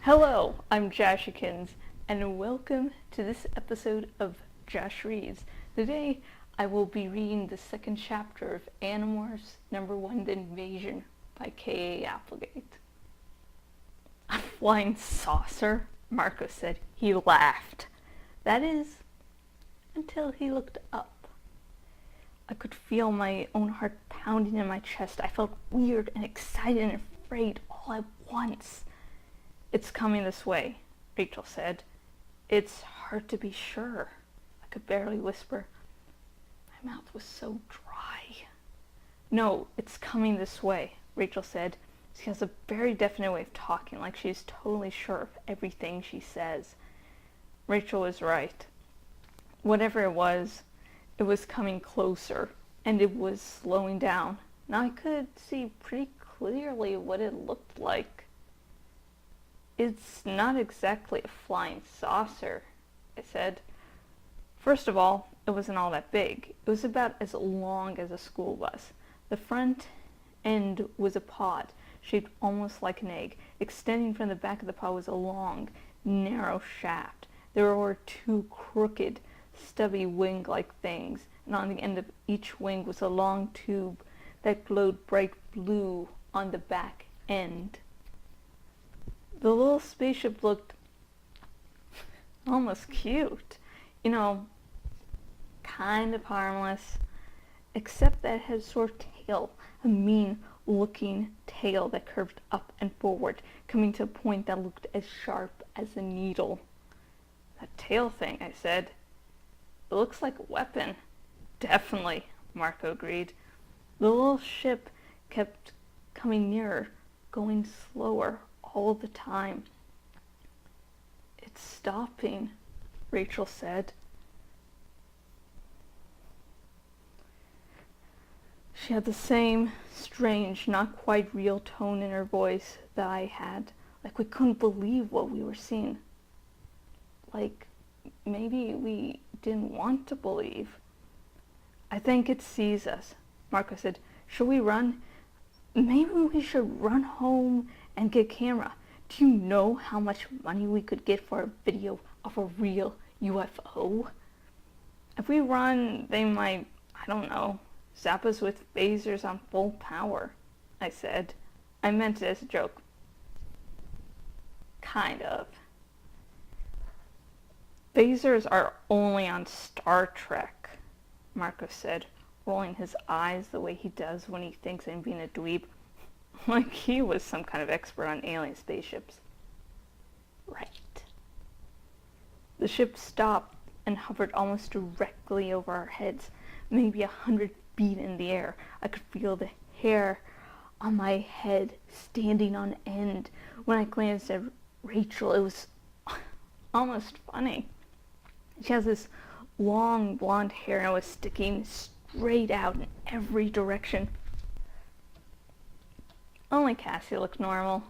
Hello, I'm Jashikins, and welcome to this episode of Jash Reads. Today, I will be reading the second chapter of Animorphs #1, The Invasion by K.A. Applegate. A flying saucer? Marco said. He laughed. That is, until he looked up. I could feel my own heart pounding in my chest. I felt weird and excited and afraid all at once. It's coming this way, Rachel said. It's hard to be sure, I could barely whisper. My mouth was so dry. No, it's coming this way, Rachel said. She has a very definite way of talking, like she's totally sure of everything she says. Rachel was right. Whatever it was coming closer, and it was slowing down. Now I could see pretty clearly what it looked like. It's not exactly a flying saucer, I said. First of all, it wasn't all that big. It was about as long as a school bus. The front end was a pod, shaped almost like an egg. Extending from the back of the pod was a long, narrow shaft. There were two crooked, stubby wing-like things, and on the end of each wing was a long tube that glowed bright blue on the back end. The little spaceship looked almost cute, kind of harmless, except that it had a sort of tail, a mean-looking tail that curved up and forward, coming to a point that looked as sharp as a needle. That tail thing, I said. It looks like a weapon. Definitely, Marco agreed. The little ship kept coming nearer, going slower all the time. It's stopping, Rachel said. She had the same strange, not quite real tone in her voice that I had, like we couldn't believe what we were seeing. Like maybe we didn't want to believe. I think it sees us, Marco said. Should we run? Maybe we should run home and get a camera. Do you know how much money we could get for a video of a real UFO? If we run, they might, zap us with phasers on full power, I said. I meant it as a joke. Kind of. Phasers are only on Star Trek, Marco said, rolling his eyes the way he does when he thinks I'm being a dweeb. Like he was some kind of expert on alien spaceships. Right. The ship stopped and hovered almost directly over our heads, maybe 100 feet in the air. I could feel the hair on my head standing on end. When I glanced at Rachel, it was almost funny. She has this long blonde hair and it was sticking straight out in every direction. Only Cassie looked normal.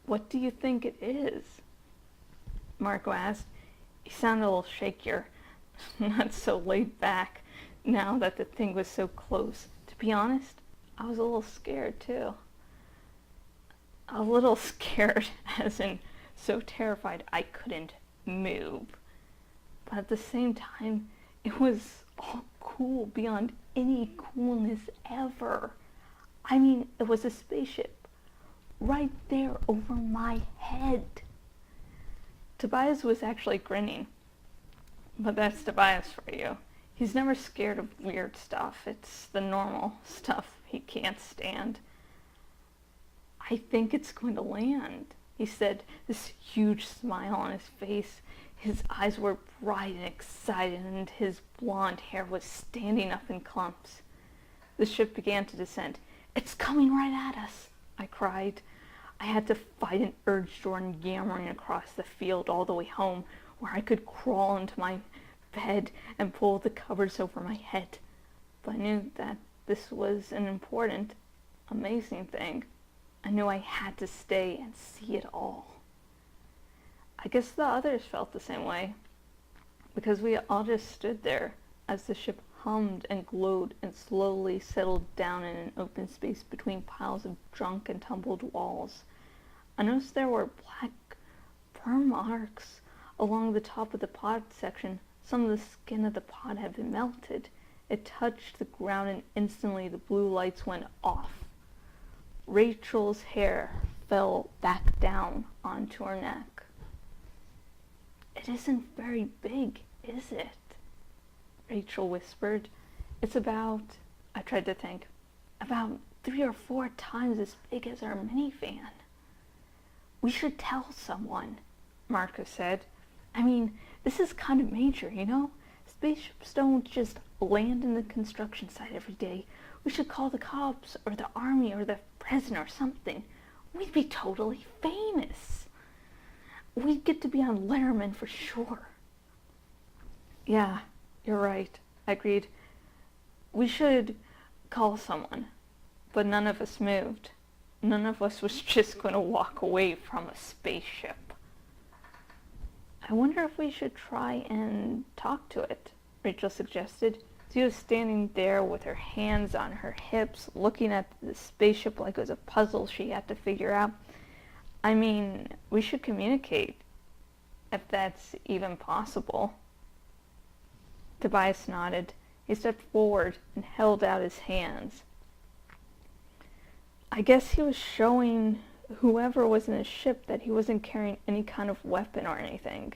What do you think it is? Marco asked. He sounded a little shakier, not so laid back now that the thing was so close. To be honest, I was a little scared too. A little scared, as in so terrified I couldn't move. But at the same time, it was all cool beyond any coolness ever. I mean, it was a spaceship right there over my head. Tobias was actually grinning. But that's Tobias for you. He's never scared of weird stuff. It's the normal stuff he can't stand. I think it's going to land, he said, this huge smile on his face. His eyes were bright and excited, and his blonde hair was standing up in clumps. The ship began to descend. It's coming right at us, I cried. I had to fight an urge to run yammering across the field all the way home, where I could crawl into my bed and pull the covers over my head. But I knew that this was an important, amazing thing. I knew I had to stay and see it all. I guess the others felt the same way, because we all just stood there as the ship hummed and glowed and slowly settled down in an open space between piles of junk and tumbled walls. I noticed there were black burn marks along the top of the pod section. Some of the skin of the pod had been melted. It touched the ground and instantly the blue lights went off. Rachel's hair fell back down onto her neck. "It isn't very big, is it?" Rachel whispered. "It's about," I tried to think, "about 3 or 4 times as big as our minivan." "We should tell someone," Marcus said. "I mean, this is kind of major, you know? Spaceships don't just land in the construction site every day. We should call the cops or the army or the president or something. We'd be totally famous. We'd get to be on Letterman for sure." "Yeah, you're right," I agreed. "We should call someone." But none of us moved. None of us was just going to walk away from a spaceship. "I wonder if we should try and talk to it," Rachel suggested. She was standing there with her hands on her hips, looking at the spaceship like it was a puzzle she had to figure out. "I mean, we should communicate, if that's even possible." Tobias nodded. He stepped forward and held out his hands. I guess he was showing whoever was in his ship that he wasn't carrying any kind of weapon or anything.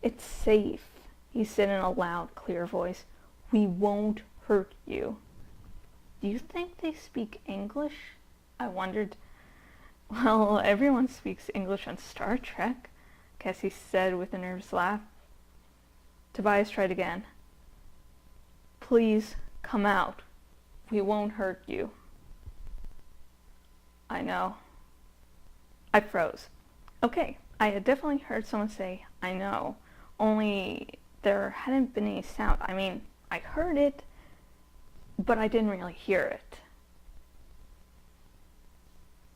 "It's safe," he said in a loud, clear voice. "We won't hurt you." "Do you think they speak English?" I wondered. "Well, everyone speaks English on Star Trek," Cassie said with a nervous laugh. Tobias tried again. "Please come out. We won't hurt you." "I know." I froze. Okay, I had definitely heard someone say, "I know," only there hadn't been any sound. I mean, I heard it, but I didn't really hear it.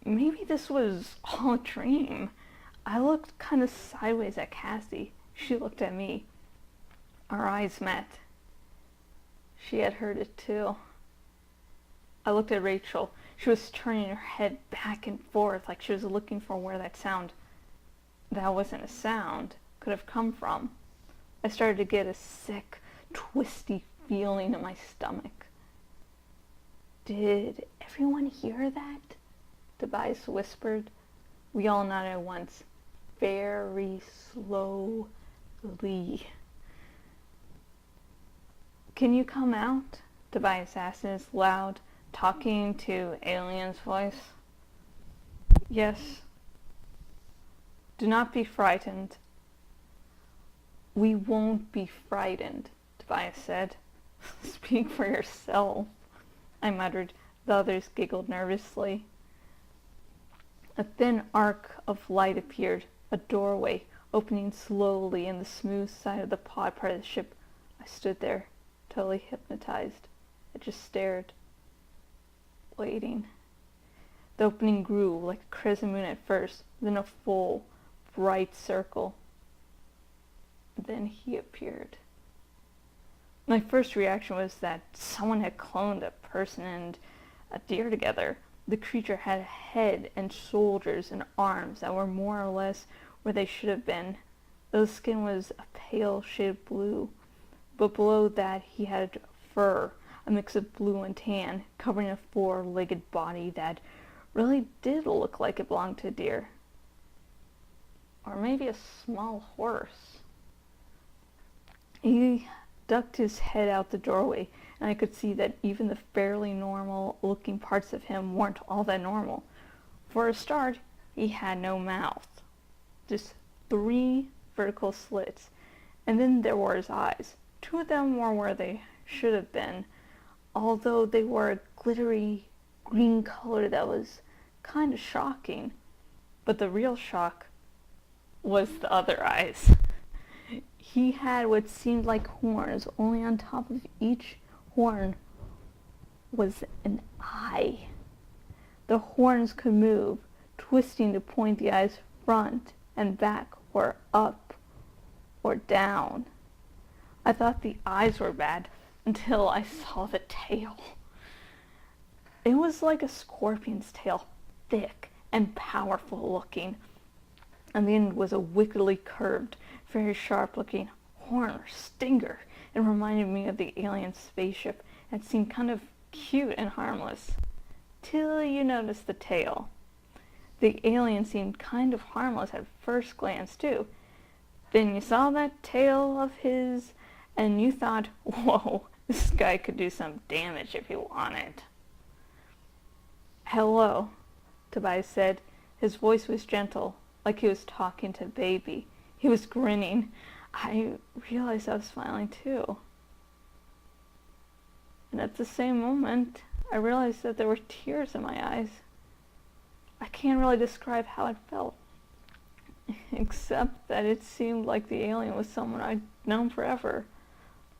Maybe this was all a dream. I looked kind of sideways at Cassie. She looked at me. Our eyes met. She had heard it too. I looked at Rachel. She was turning her head back and forth like she was looking for where that wasn't a sound, could have come from. I started to get a sick, twisty feeling in my stomach. "Did everyone hear that?" Tobias whispered. We all nodded at once, very slowly. "Can you come out?" Tobias asked in his loud, talking to alien's voice. "Yes." "Do not be frightened." "We won't be frightened," Tobias said. "Speak for yourself," I muttered. The others giggled nervously. A thin arc of light appeared, a doorway opening slowly in the smooth side of the pod part of the ship. I stood there, totally hypnotized. I just stared, waiting. The opening grew like a crescent moon at first, then a full, bright circle. Then he appeared. My first reaction was that someone had cloned a person and a deer together. The creature had a head and shoulders and arms that were more or less where they should have been. The skin was a pale shade of blue, but below that he had fur, a mix of blue and tan, covering a 4-legged body that really did look like it belonged to a deer. Or maybe a small horse. He ducked his head out the doorway, and I could see that even the fairly normal-looking parts of him weren't all that normal. For a start, he had no mouth. Just 3 vertical slits. And then there were his eyes. 2 of them were where they should have been, although they were a glittery green color that was kind of shocking. But the real shock was the other eyes. He had what seemed like horns, only on top of each horn was an eye. The horns could move, twisting to point the eyes front and back or up or down. I thought the eyes were bad, until I saw the tail. It was like a scorpion's tail, thick and powerful looking, and the end was a wickedly curved, very sharp looking horn or stinger. It reminded me of the alien spaceship and seemed kind of cute and harmless. Till you noticed the tail. The alien seemed kind of harmless at first glance too. Then you saw that tail of his and you thought, whoa, this guy could do some damage if he wanted. Hello, Tobias said. His voice was gentle, like he was talking to a baby. He was grinning. I realized I was smiling too. And at the same moment, I realized that there were tears in my eyes. I can't really describe how it felt, except that it seemed like the alien was someone I'd known forever,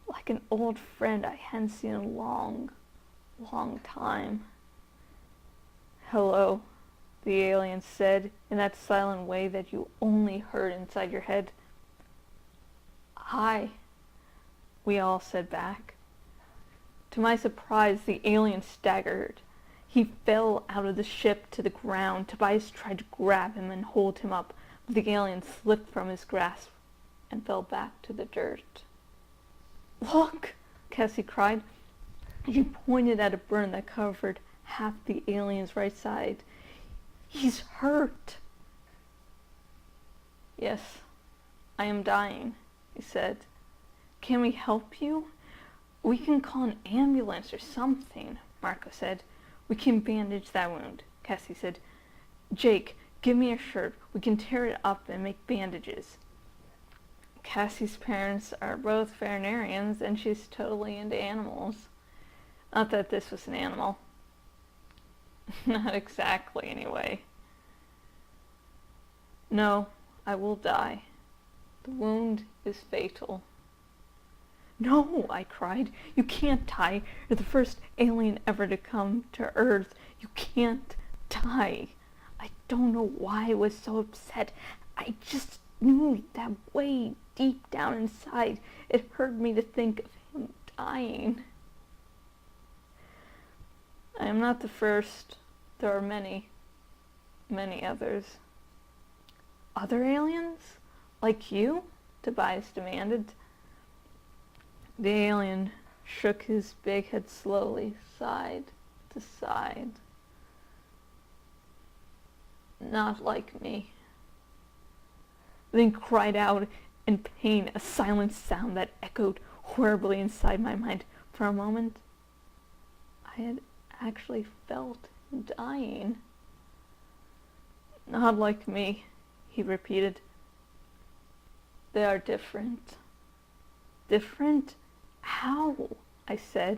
like an old friend I hadn't seen in a long, long time. Hello, the alien said in that silent way that you only heard inside your head. Hi, we all said back. To my surprise, the alien staggered. He fell out of the ship to the ground. Tobias tried to grab him and hold him up, but the alien slipped from his grasp and fell back to the dirt. Look, Cassie cried. She pointed at a burn that covered half the alien's right side. He's hurt. Yes, I am dying, he said. Can we help you? We can call an ambulance or something, Marco said. We can bandage that wound, Cassie said. Jake, give me a shirt. We can tear it up and make bandages. Cassie's parents are both veterinarians and she's totally into animals. Not that this was an animal. Not exactly, anyway. No, I will die. The wound is fatal. No, I cried. You can't die. You're the first alien ever to come to Earth. You can't die. I don't know why I was so upset. I just knew that way deep down inside. It hurt me to think of him dying. I am not the first. There are many, many others. Other aliens? Like you? Tobias demanded. The alien shook his big head slowly, side to side. Not like me. Then cried out in pain, a silent sound that echoed horribly inside my mind. For a moment, I had actually felt him dying. Not like me, he repeated. They are different. Different? How? I said.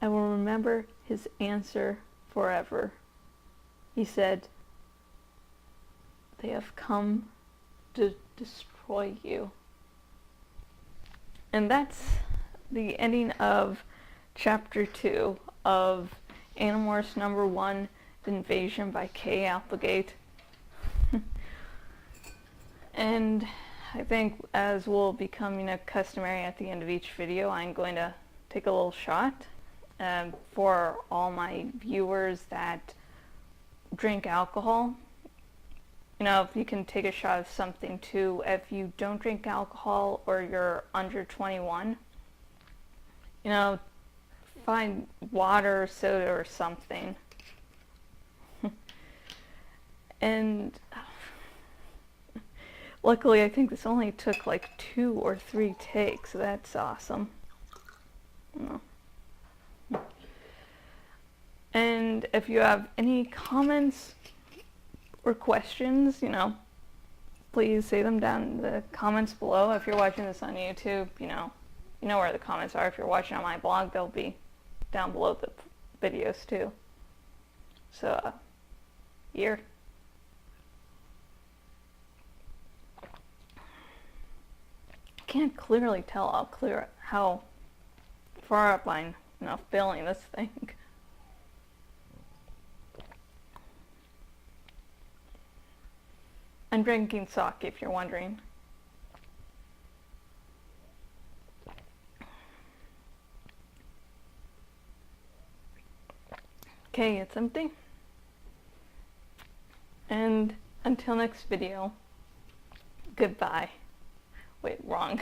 I will remember his answer forever. He said, they have come to destroy you. And that's the ending of Chapter 2 of Animorphs number 1, The Invasion by K. Applegate. And I think, as will become customary at the end of each video, I'm going to take a little shot for all my viewers that drink alcohol. If you can take a shot of something too. If you don't drink alcohol or you're under 21, find water or soda or something. And luckily, I think this only took like 2 or 3 takes. So that's awesome. And if you have any comments or questions, please say them down in the comments below. If you're watching this on YouTube, you know where the comments are. If you're watching on my blog, they'll be down below the videos too. So, here. I can't clearly tell how far up I'm filling this thing. I'm drinking sake, if you're wondering. Okay, it's empty. And until next video, goodbye. Wait, wrong.